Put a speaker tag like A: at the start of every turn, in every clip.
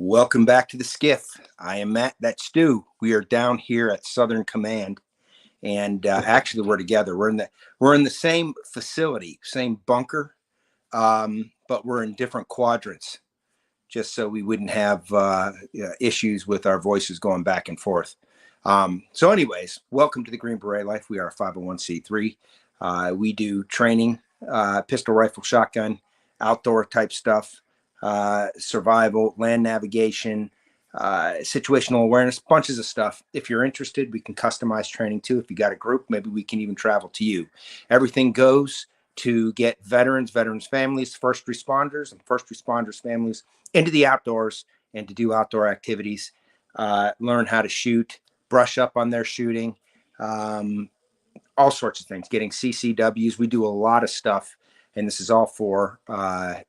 A: Welcome back to the SCIF. I am Matt. That's Stu. We are down here at Southern Command, and actually we're together. We're in the same facility, same bunker, but we're in different quadrants, just so we wouldn't have issues with our voices going back and forth. So, anyways, welcome to the Green Beret Life. We are a 501c3. We do training, pistol, rifle, shotgun, outdoor type stuff. Survival, land navigation, situational awareness, bunches of stuff. If you're interested, we can customize training too. If you got a group, maybe we can even travel to you. Everything goes to get veterans families, first responders, and first responders families into the outdoors and to do outdoor activities, learn how to shoot, brush up on their shooting, all sorts of things, getting CCWs. We do a lot of stuff. And this is all for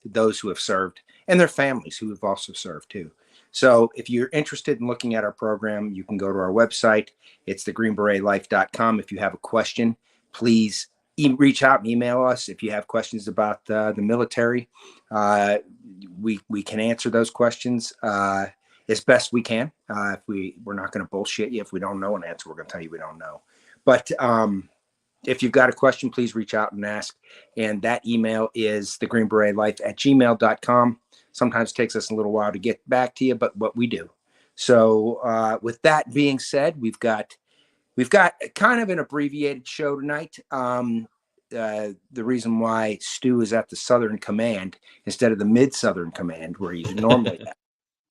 A: those who have served and their families who have also served too. So if you're interested in looking at our program, you can go to our website. It's TheGreenBeretLife.com. If you have a question, please reach out and email us. If you have questions about the military, we can answer those questions as best we can. If we're not going to bullshit you. If we don't know an answer, we're going to tell you we don't know. But if you've got a question, please reach out and ask. And that email is TheGreenBeretLife@gmail.com. Sometimes it takes us a little while to get back to you, but what we do. So with that being said, we've got kind of an abbreviated show tonight. The reason why Stu is at the Southern Command instead of the Mid-Southern Command, where he's normally at,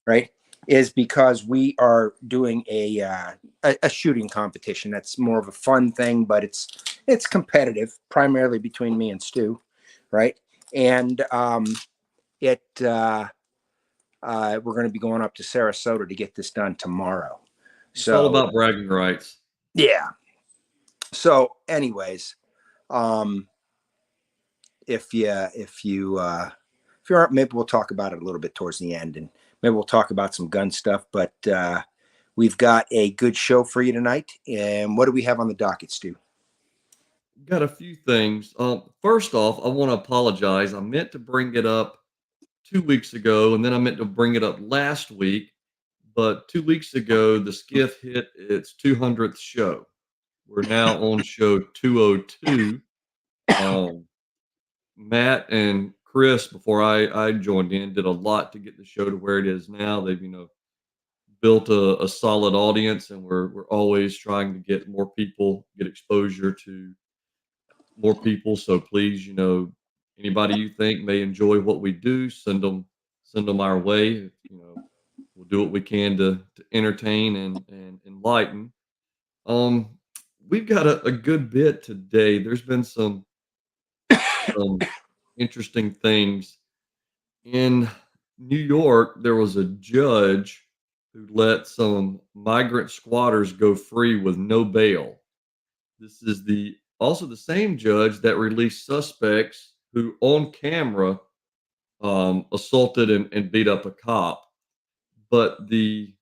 A: right, is because we are doing a shooting competition. That's more of a fun thing, but it's competitive, primarily between me and Stu, right? And we're going to be going up to Sarasota to get this done tomorrow.
B: It's all about bragging rights.
A: Yeah. So, anyways, if you aren't, maybe we'll talk about it a little bit towards the end, and maybe we'll talk about some gun stuff. But we've got a good show for you tonight. And what do we have on the docket, Stu?
B: Got a few things. First off, I want to apologize. I meant to bring it up 2 weeks ago, and then I meant to bring it up last week. But 2 weeks ago, the SCIF hit its 200th show. We're now on show 202. Matt and Chris, before I joined in, did a lot to get the show to where it is now. They've, built a solid audience, and we're always trying to get more people, get exposure to more people. So please, anybody you think may enjoy what we do, send them our way. We'll do what we can to entertain and enlighten. We've got a good bit today. There's been some interesting things. In New York, there was a judge who let some migrant squatters go free with no bail. This is also the same judge that released suspects who on camera assaulted and beat up a cop. But I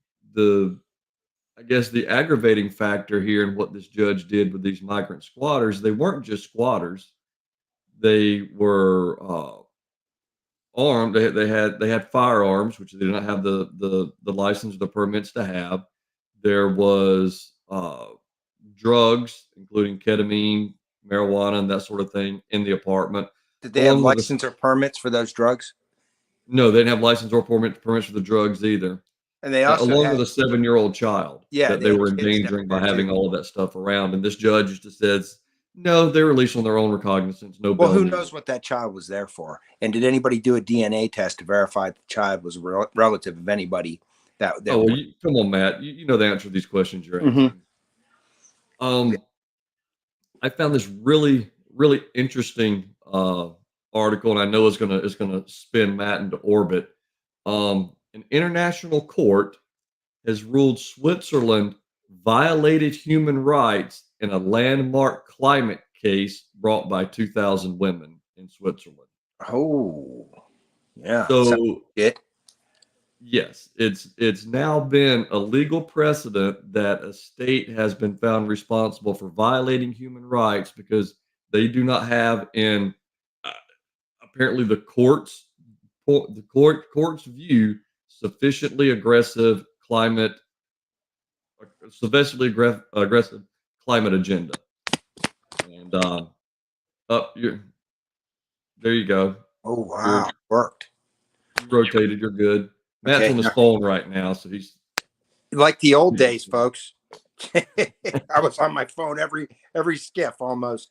B: guess the aggravating factor here in what this judge did with these migrant squatters, they weren't just squatters. They were armed. They had firearms, which they did not have the license or the permits to have. There was drugs, including ketamine, marijuana, and that sort of thing in the apartment.
A: Did they have license or permits for those drugs?
B: No, they didn't have license or permits for the drugs either.
A: And they also
B: along with a 7-year-old child that they were endangering by having all of that stuff around. And this judge just says, no, they're released on their own recognizance. No.
A: Well, who knows what that child was there for? And did anybody do a DNA test to verify the child was a relative of anybody?
B: Come on, Matt. You know the answer to these questions you're asking. I found this really, really interesting article, and I know it's gonna spin Matt into orbit. An international court has ruled Switzerland violated human rights in a landmark climate case brought by 2,000 women in Switzerland.
A: Oh, yeah.
B: So yes, it's now been a legal precedent that a state has been found responsible for violating human rights because they do not have in apparently the court's view sufficiently aggressive aggressive climate agenda. And up, there you go.
A: Oh
B: You're
A: wow, worked.
B: you rotated. You're good. Matt's
A: Okay,
B: on his
A: now,
B: phone right now, so he's.
A: like the old days, folks. I was on my phone every skiff almost.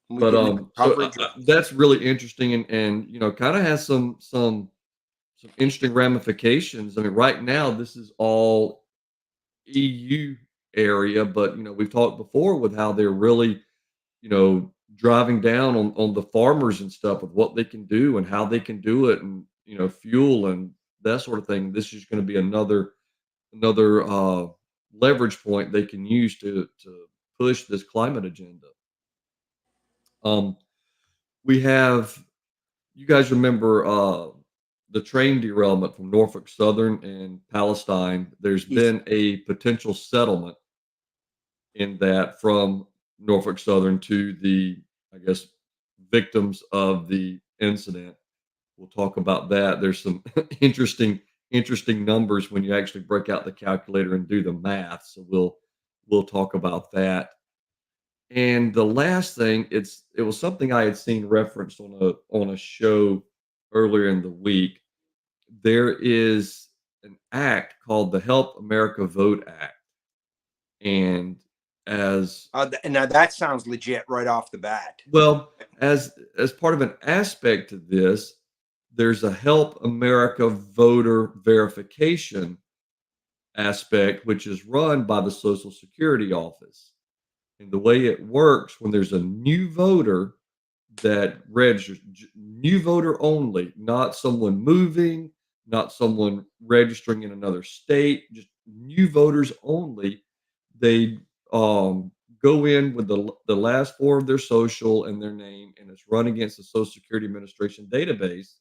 A: We
B: But
A: didn't have
B: so
A: coverage.
B: that's really interesting, and kind of has some interesting ramifications. I mean, right now this is all EU area, but we've talked before with how they're really driving down on the farmers and stuff with what they can do and how they can do it, and fuel and that sort of thing. This is going to be another leverage point they can use to push this climate agenda. Um, we have You guys remember the train derailment from Norfolk Southern in Palestine? There's
A: Yes.
B: been a potential settlement in that from Norfolk Southern to the, I guess, victims of the incident. We'll talk about that. There's some interesting numbers when you actually break out the calculator and do the math. So we'll talk about that. And the last thing, it was something I had seen referenced on a show earlier in the week. There is an act called the Help America Vote Act. And as
A: Now that sounds legit right off the bat.
B: well, as part of an aspect to this, there's a Help America voter verification aspect, which is run by the Social Security office. And the way it works, when there's a new voter that registers, new voter only, not someone moving, not someone registering in another state, just new voters only, they go in with the last four of their social and their name, and it's run against the Social Security Administration database,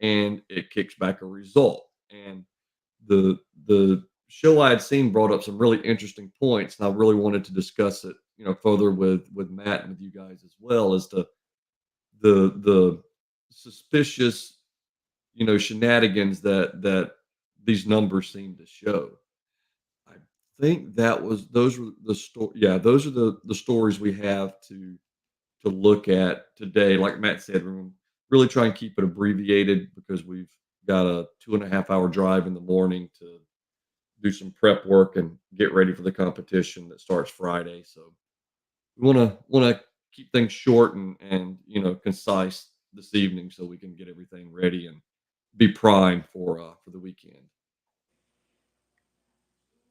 B: and it kicks back a result. And the show I had seen brought up some really interesting points, and I really wanted to discuss it, further with Matt and with you guys as well, as to the suspicious, shenanigans that these numbers seem to show. I think those were the story. Yeah, those are the stories we have to look at today. Like Matt said, we're gonna really try and keep it abbreviated because we've got a 2.5 hour drive in the morning to do some prep work and get ready for the competition that starts Friday. So we want to keep things short and concise this evening so we can get everything ready and be primed for the weekend.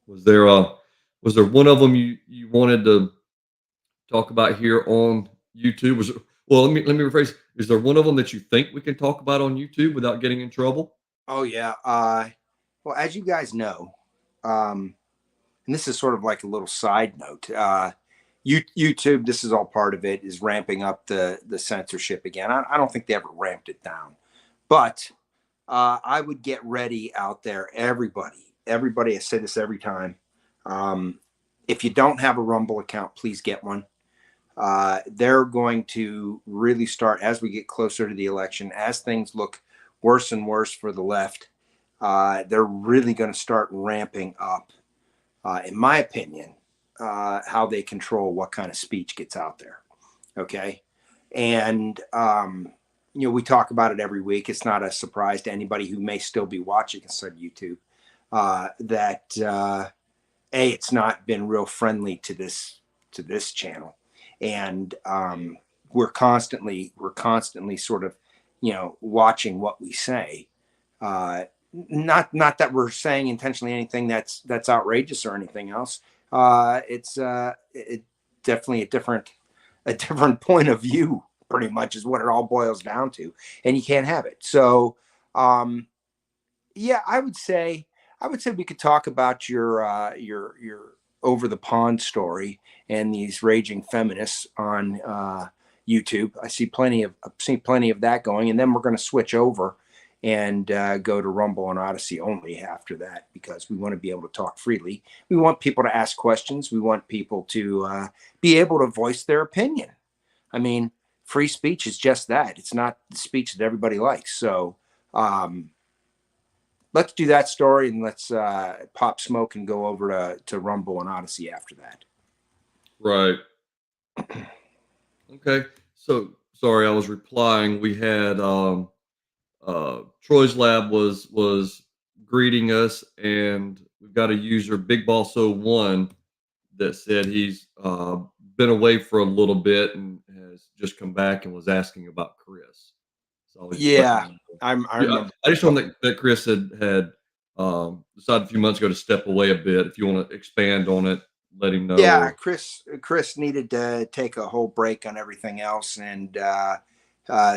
B: Was there one of them you wanted to talk about here on YouTube? Well, let me rephrase. Is there one of them that you think we can talk about on YouTube without getting in trouble?
A: Oh yeah. Well, as you guys know, and this is sort of like a little side note. YouTube, this is all part of it, is ramping up the censorship again. I don't think they ever ramped it down, but I would get ready out there, everybody. Everybody, I say this every time. Um, if you don't have a Rumble account, please get one. They're going to really start as we get closer to the election, as things look worse and worse for the left. They're really going to start ramping up, in my opinion, how they control what kind of speech gets out there. Okay. And, we talk about it every week. It's not a surprise to anybody who may still be watching us on YouTube that it's not been real friendly to this channel, and we're constantly sort of watching what we say. Not that we're saying intentionally anything that's outrageous or anything else. It definitely a different point of view, pretty much, is what it all boils down to, and you can't have it. So yeah, I would say we could talk about your over the pond story and these raging feminists on YouTube. I've seen plenty of that going, and then we're going to switch over and go to Rumble and Odyssey only after that, because we want to be able to talk freely. We want people to ask questions. We want people to be able to voice their opinion. I mean, free speech is just that. It's not the speech that everybody likes. So, let's do that story, and let's pop smoke and go over to Rumble and Odyssey after that.
B: Right. Okay. So sorry, I was replying. We had Troy's Lab was greeting us, and we've got a user, Big Boss 01, that said he's been away for a little bit and has just come back and was asking about Chris. So I was just letting
A: Yeah,
B: him know.
A: I
B: Yeah,
A: remember.
B: I just know that Chris had decided a few months ago to step away a bit. If you want to expand on it, let him know.
A: Yeah,
B: Or
A: Chris needed to take a whole break on everything else and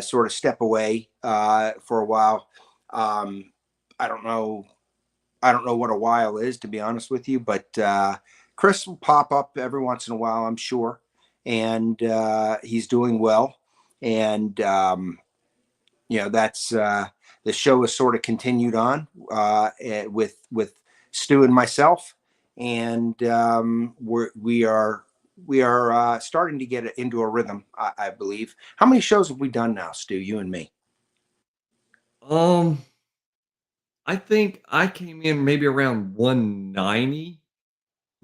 A: sort of step away for a while. Um, I don't know. I don't know what a while is, to be honest with you, but Chris will pop up every once in a while, I'm sure, and he's doing well. And that's the show has sort of continued on with Stu and myself, and we are starting to get into a rhythm. I believe. How many shows have we done now, Stu? You and me.
B: um, I think I came in maybe around 190.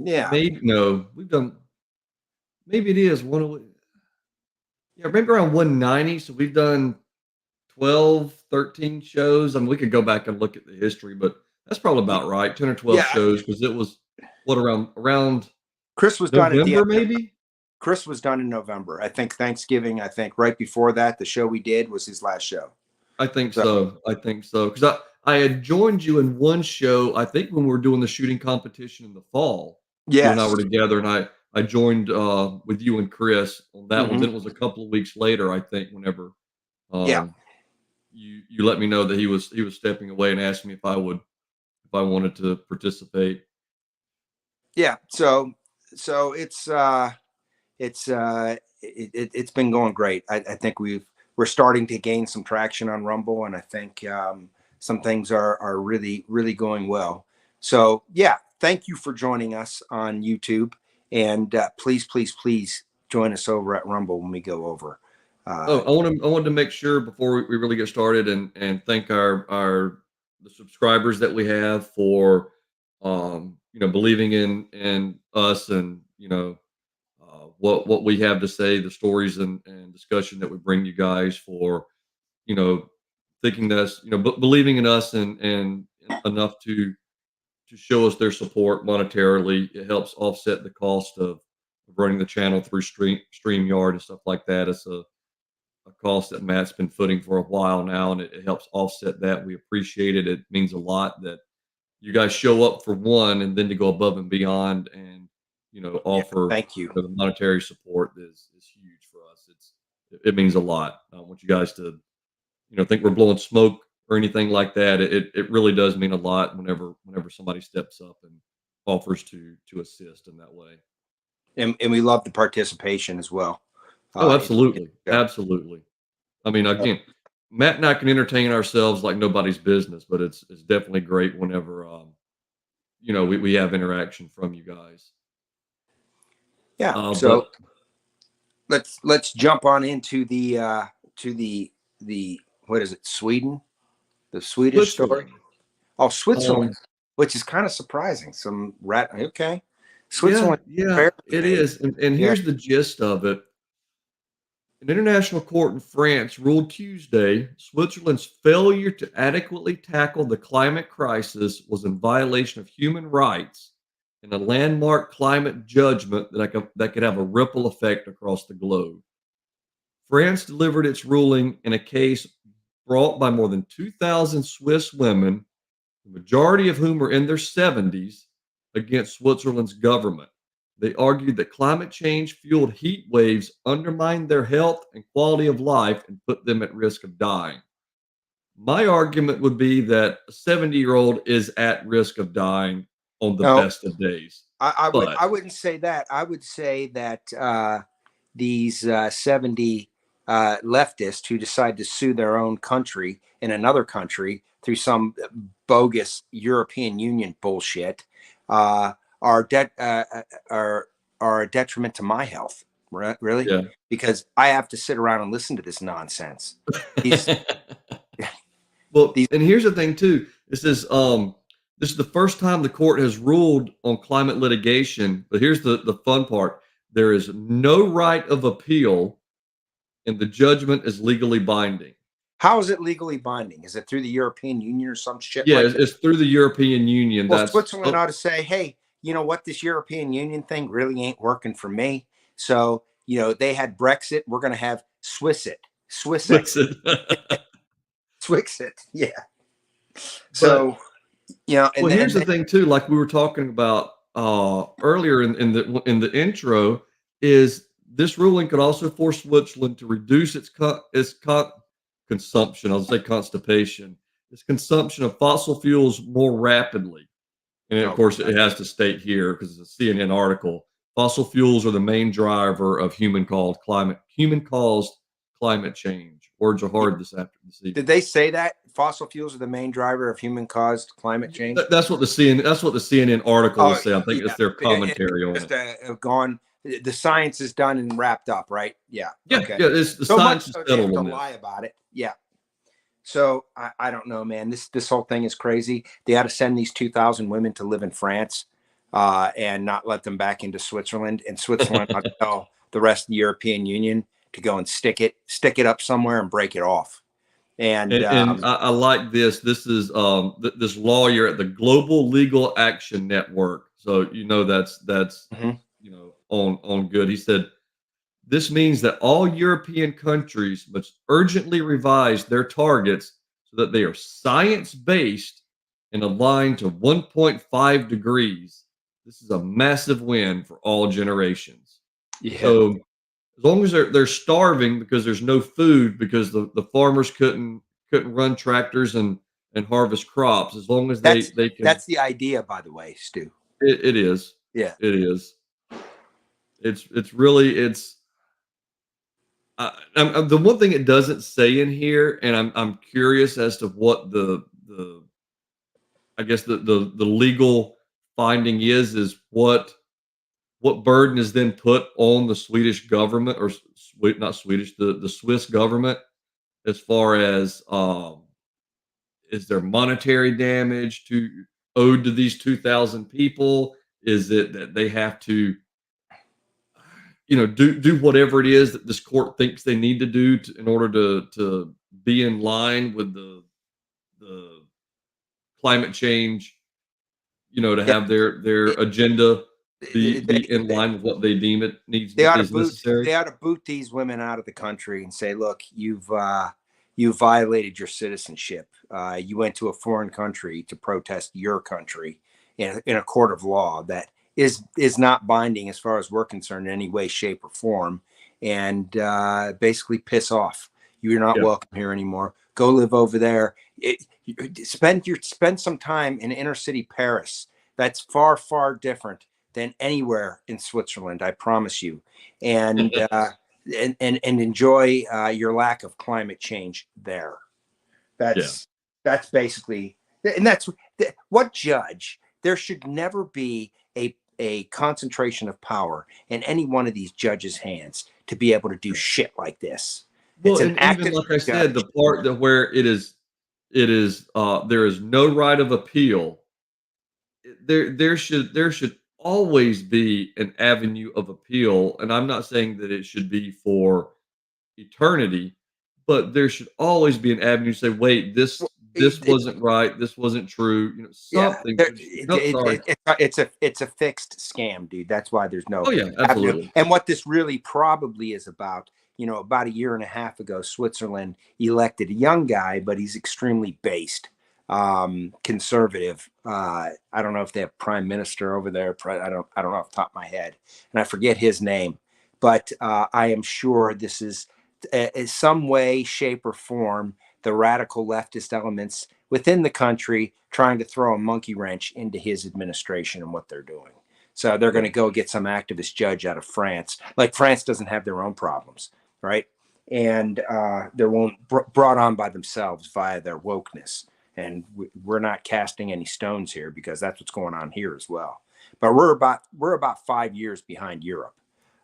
A: Yeah,
B: Maybe no, we've done. Maybe it is yeah, maybe around 190. So we've done 12, 13 shows. I mean, we could go back and look at the history, but that's probably about right. 10 or 12
A: yeah.
B: shows because it was what around
A: Chris was done at the
B: November,
A: end.
B: maybe.
A: Chris was done in November. I think Thanksgiving. I think right before that, the show we did was his last show.
B: I think
A: So
B: so. I think so because I had joined you in one show. I think when we were doing the shooting competition in the fall, you and I
A: yes.
B: were together, and I joined with you and Chris on that one.
A: Hmm.
B: Then it was a couple of weeks later, I think, whenever
A: Yeah.
B: um, you let me know that he was stepping away and asked me if I wanted to participate.
A: Yeah. So it's been going great. I think we're starting to gain some traction on Rumble, and I think some things are really going well. So yeah, thank you for joining us on YouTube, and please join us over at Rumble when we go over.
B: Oh,
A: Uh,
B: I wanted to make sure before we really get started and thank our the subscribers that we have for believing in us and what we have to say, the stories and discussion that we bring you guys for you know thinking us believing in us and enough to show us their support monetarily. It helps offset the cost of running the channel through StreamYard and stuff like that. It's a cost that Matt's been footing for a while now, and it helps offset that. We appreciate it. It means a lot that you guys show up for one, and then to go above and beyond, and
A: yeah,
B: offer
A: thank you.
B: the monetary support is huge for us. It means a lot. I don't want you guys to think we're blowing smoke or anything like that. It really does mean a lot whenever somebody steps up and offers to assist in that way.
A: And we love the participation as well.
B: Oh,
A: In
B: absolutely,
A: the show.
B: absolutely. I mean, again, Matt and I can entertain ourselves like nobody's business, but it's definitely great whenever we have interaction from you guys.
A: Yeah. So
B: But
A: let's jump on into the what is it, Sweden, the Swedish story.
B: Switzerland,
A: Oh, Switzerland,
B: um,
A: which is kind of surprising. Some rat. Okay,
B: yeah,
A: Switzerland
B: yeah,
A: fairly
B: it
A: big.
B: is, and
A: Yeah.
B: here's the gist of it. An international court in France ruled Tuesday Switzerland's failure to adequately tackle the climate crisis was in violation of human rights in a landmark climate judgment that could have a ripple effect across the globe. France delivered its ruling in a case brought by more than 2,000 Swiss women, the majority of whom are in their 70s, against Switzerland's government. They argued that climate change fueled heat waves undermined their health and quality of life and put them at risk of dying. My argument would be that a 70-year-old is at risk of dying on the
A: No,
B: best of days.
A: I
B: But
A: wouldn't say that. I would say that these 70 leftists who decide to sue their own country in another country through some bogus European Union bullshit uh, are are are a detriment to my health. Really, because I have to sit around and listen to this nonsense. These
B: Well,
A: These
B: and here's the thing too. It says this is the first time the court has ruled on climate litigation. But here's the fun part: there is no right of appeal, and the judgment is legally binding.
A: How is it legally binding? Is it through the European Union or some shit
B: Yeah,
A: like that?
B: it's through the European Union.
A: Well,
B: That's
A: Switzerland ought to say, hey, you know what? This European Union thing really ain't working for me. So, they had Brexit. We're going to have Swissexit,
B: listen.
A: Swixit. Yeah.
B: But
A: So,
B: well, here's
A: and
B: the
A: then,
B: thing too. Like we were talking about earlier in the intro, is this ruling could also force Switzerland to reduce its consumption. I'll say constipation. Its consumption of fossil fuels more rapidly. And of
A: oh,
B: course, it has to state here because it's a CNN article. Fossil fuels are the main driver of human caused climate change. Words are hard this
A: did
B: evening.
A: they say that fossil fuels are the main driver of human caused climate change?
B: That's what the CNN article
A: Oh,
B: is saying. I think
A: yeah.
B: it's their
A: It
B: commentary on
A: just
B: it.
A: gone. The science is done and wrapped up, right? Yeah.
B: Yeah,
A: Okay.
B: yeah. It's the
A: So much
B: science is
A: so they have
B: settled
A: to
B: on
A: lie
B: this.
A: about it. Yeah. So I don't know, man. This whole thing is crazy. They ought to send these 2,000 women to live in France, and not let them back into Switzerland. And Switzerland ought to tell the rest of the European Union to go and stick it up somewhere and break it off. And
B: And I like this. This is this lawyer at the Global Legal Action Network. So that's
A: mhm.
B: on good. He said this means that all European countries must urgently revise their targets so that they are science based and aligned to 1.5 degrees. This is a massive win for all generations.
A: Yeah,
B: So as long as they're starving because there's no food because the farmers couldn't run tractors and harvest crops, as long as they
A: that's
B: they can.
A: that's the idea, by the way, Stu.
B: It is,
A: Yeah.
B: it is, it's really it's the one thing it doesn't say in here, and I'm curious as to what the I guess the legal finding is what burden is then put on the Swedish government or not Swedish, the Swiss government, as far as is there monetary damage owed to these 2,000 people? Is it that they have to do whatever it is that this court thinks they need to do in order to be in line with the climate change, to
A: Yeah.
B: have their agenda
A: They,
B: be in
A: they,
B: line with what they deem it needs
A: they ought to
B: is
A: boot
B: necessary.
A: they ought to boot these women out of the country and say, look, you violated your citizenship. You went to a foreign country to protest your country in a court of law that is not binding as far as we're concerned in any way, shape, or form, and basically piss off. You're not
B: Yeah.
A: welcome here anymore. Go live over there. Spend some time in inner city Paris. That's far, far different than anywhere in Switzerland, I promise you. And and enjoy your lack of climate change there.
B: Yeah.
A: That's basically, and that's what judge. There should never be a concentration of power in any one of these judges' hands to be able to do shit like this. It's
B: Well,
A: an
B: and even
A: active
B: like I said, the
A: judge.
B: part that where there is no right of appeal. There should always be an avenue of appeal, and I'm not saying that it should be for eternity, but there should always be an avenue to say, wait, this
A: Well,
B: this wasn't right, this wasn't true,
A: yeah,
B: something to no, sorry.
A: it's a fixed scam, dude. That's why there's no
B: Oh yeah,
A: avenue.
B: absolutely.
A: And what this really probably is about, about a year and a half ago, Switzerland elected a young guy, but he's extremely based, conservative. I don't know if they have prime minister over there. I don't know off the top of my head, and I forget his name, but I am sure this is in some way, shape, or form the radical leftist elements within the country trying to throw a monkey wrench into his administration and what they're doing. So they're going
B: Yeah.
A: to go get some activist judge out of France. Like France doesn't have their own problems, right? And they're brought on by themselves via their wokeness. And we're not casting any stones here because that's what's going on here as well. But we're about 5 years behind Europe.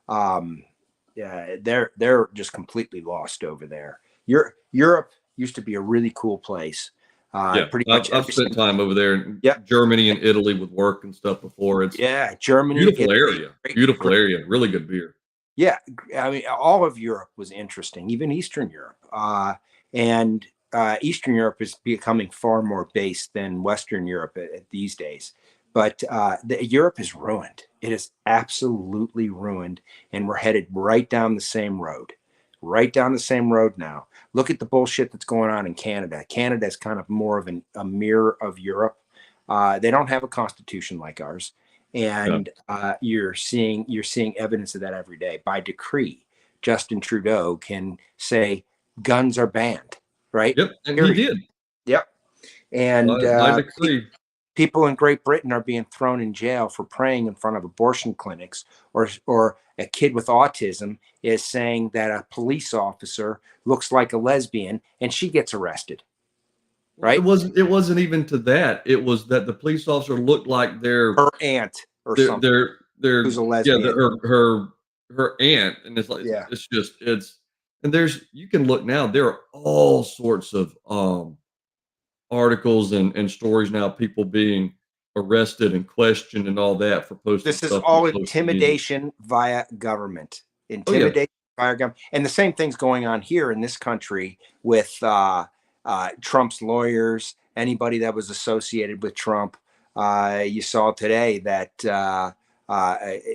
A: Yeah, they're just completely lost over there. Europe used to be a really cool place.
B: Yeah,
A: Pretty much
B: I've
A: every
B: spent
A: single.
B: time over there in
A: Yep.
B: Germany and Italy with work and stuff before. It's
A: Yeah, Germany,
B: beautiful
A: Italy,
B: area,
A: great,
B: beautiful
A: great.
B: area, really good beer.
A: Yeah, I mean, all of Europe was interesting, even Eastern Europe. And Eastern Europe is becoming far more based than Western Europe these days. But Europe is ruined. It is absolutely ruined. And we're headed right down the same road, right down the same road now. Look at the bullshit that's going on in Canada. Canada is kind of more of a mirror of Europe. They don't have a constitution like ours,
B: Yeah.
A: and you're seeing evidence of that every day. By decree, Justin Trudeau can say guns are banned, right?
B: Yep, and he
A: Period.
B: did
A: Yep. And
B: by decree.
A: people in Great Britain are being thrown in jail for praying in front of abortion clinics, or a kid with autism is saying that a police officer looks like a lesbian and she gets arrested,
B: Well,
A: right?
B: it wasn't even to that. It was that the police officer looked like
A: Her aunt or
B: their
A: something
B: their
A: who's
B: their
A: a
B: yeah,
A: lesbian.
B: her aunt, and it's like
A: Yeah.
B: it's just it's and there's you can look now. There are all sorts of articles and stories now, people being arrested and questioned and all that for posting
A: This is
B: stuff on
A: all
B: social media.
A: intimidation via government.
B: Oh yeah,
A: Intimidation via government. And the same thing's going on here in this country with Trump's lawyers, anybody that was associated with Trump. You saw today that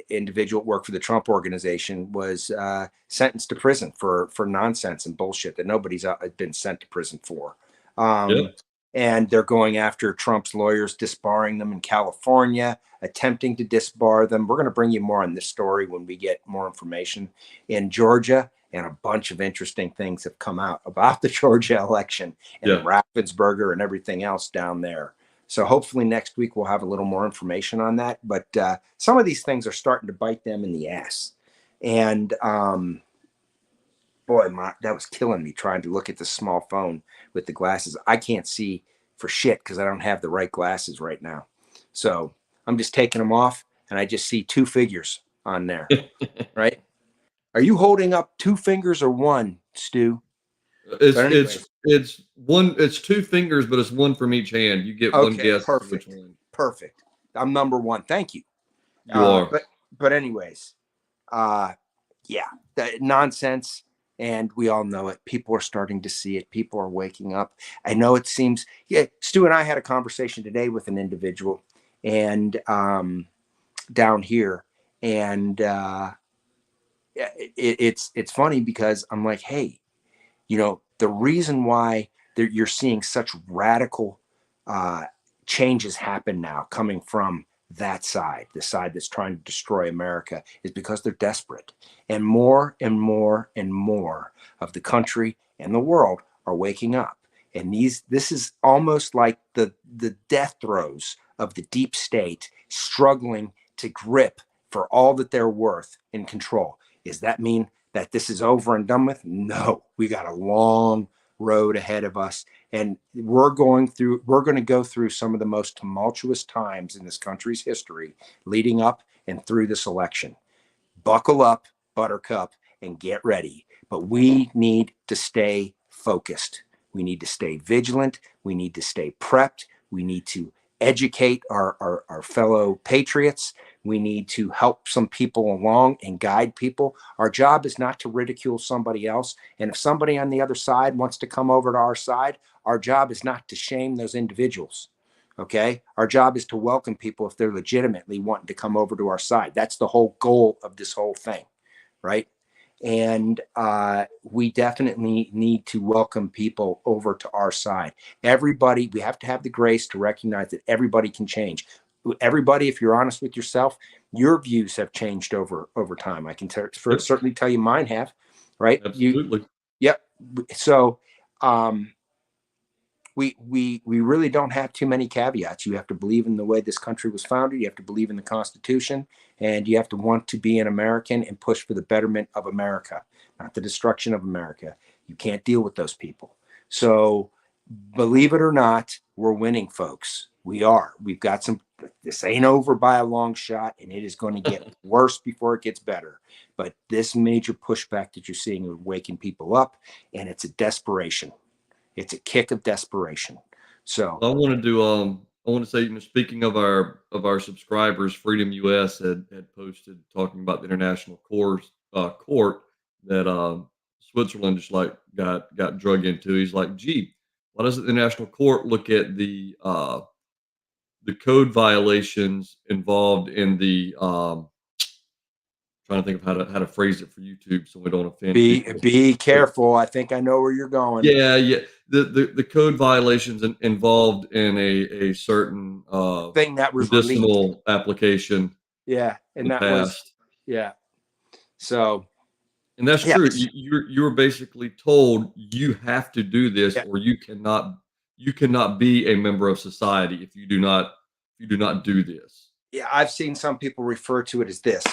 A: individual worked for the Trump organization was sentenced to prison for nonsense and bullshit that nobody's been sent to prison for.
B: yeah,
A: And they're going after Trump's lawyers, disbarring them in California, attempting to disbar them. We're going to bring you more on this story when we get more information in Georgia. And a bunch of interesting things have come out about the Georgia election and
B: yeah.
A: Raffensperger and everything else down there. So hopefully next week we'll have a little more information on that. But some of these things are starting to bite them in the ass. And boy, that was killing me trying to look at the small phone with the glasses. I can't see for shit because I don't have the right glasses right now. So I'm just taking them off and I just see two figures on there, right? Are you holding up two fingers or one, Stu?
B: It's
A: But anyways,
B: it's two fingers, but it's one from each hand. You get one
A: okay,
B: guess as to which
A: perfect.
B: one
A: Perfect. I'm number one. Thank you.
B: you are.
A: But anyways, uh, yeah, nonsense. And we all know it. People are starting to see it. People are waking up. I know it seems, yeah, Stu and I had a conversation today with an individual and down here. And it's funny because I'm like, hey, the reason why you're seeing such radical uh, changes happen now coming from that side, the side that's trying to destroy America, is because they're desperate. And more and more and more of the country and the world are waking up. And this is almost like the death throes of the deep state struggling to grip for all that they're worth in control. Does that mean that this is over and done with? No, we got a long road ahead of us. And we're going to go through some of the most tumultuous times in this country's history leading up and through this election. Buckle up, Buttercup, and get ready. But we need to stay focused. We need to stay vigilant. We need to stay prepped. We need to educate our fellow patriots. We need to help some people along and guide people. Our job is not to ridicule somebody else. And if somebody on the other side wants to come over to our side, our job is not to shame those individuals. Okay. Our job is to welcome people if they're legitimately wanting to come over to our side. That's the whole goal of this whole thing. Right. And we definitely need to welcome people over to our side. Everybody, we have to have the grace to recognize that everybody can change. Everybody, if you're honest with yourself, your views have changed over time. I can
B: Yep,
A: certainly tell you mine have. Right.
B: absolutely.
A: Yep. So we really don't have too many caveats. You have to believe in the way this country was founded. You have to believe in the Constitution, and you have to want to be an American and push for the betterment of America, not the destruction of America. You can't deal with those people. So, believe it or not, we're winning, folks. We are. We've got some. This ain't over by a long shot, and it is going to get worse before it gets better. But this major pushback that you're seeing is waking people up, and it's a desperation. It's a kick of desperation. So
B: I want to do I want to say, speaking of our subscribers, Freedom US had posted talking about the international court that Switzerland just like got drug into. He's like, gee, why doesn't the international court look at the code violations involved in the trying to think of how to phrase it for YouTube so we don't offend people.
A: be careful. I think I know where you're going.
B: Yeah, yeah. The code violations involved in a certain
A: Thing that was released.
B: medicinal application
A: Yeah,
B: in
A: and
B: the
A: that was
B: past.
A: yeah. So
B: And that's
A: yeah,
B: true. You were basically told you have to do this
A: yeah,
B: or you cannot be a member of society if you do not do this.
A: yeah. I've seen some people refer to it as this,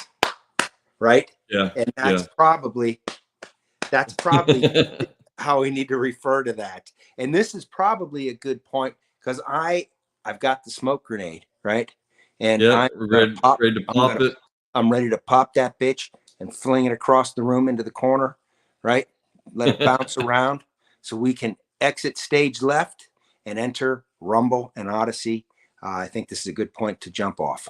A: right?
B: Yeah,
A: And
B: yeah.
A: that's probably how we need to refer to that. And this is probably a good point because I've got the smoke grenade, right? And
B: Yeah, we're ready to
A: I'm
B: pop
A: gonna
B: it.
A: I'm ready to pop that bitch and fling it across the room into the corner, right? Let it bounce around so we can exit stage left and enter Rumble and Odysee. I think this is a good point to jump off.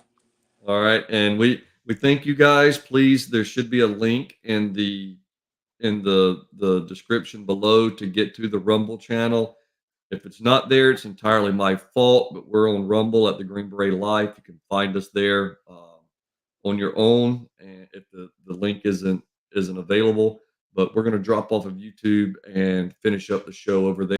B: All right, and we thank you guys. Please, there should be a link in the description below to get to the Rumble channel. If it's not there, it's entirely my fault. But we're on Rumble at the Green Beret Life. You can find us there on your own, and if the link isn't available. But we're going to drop off of YouTube and finish up the show over there.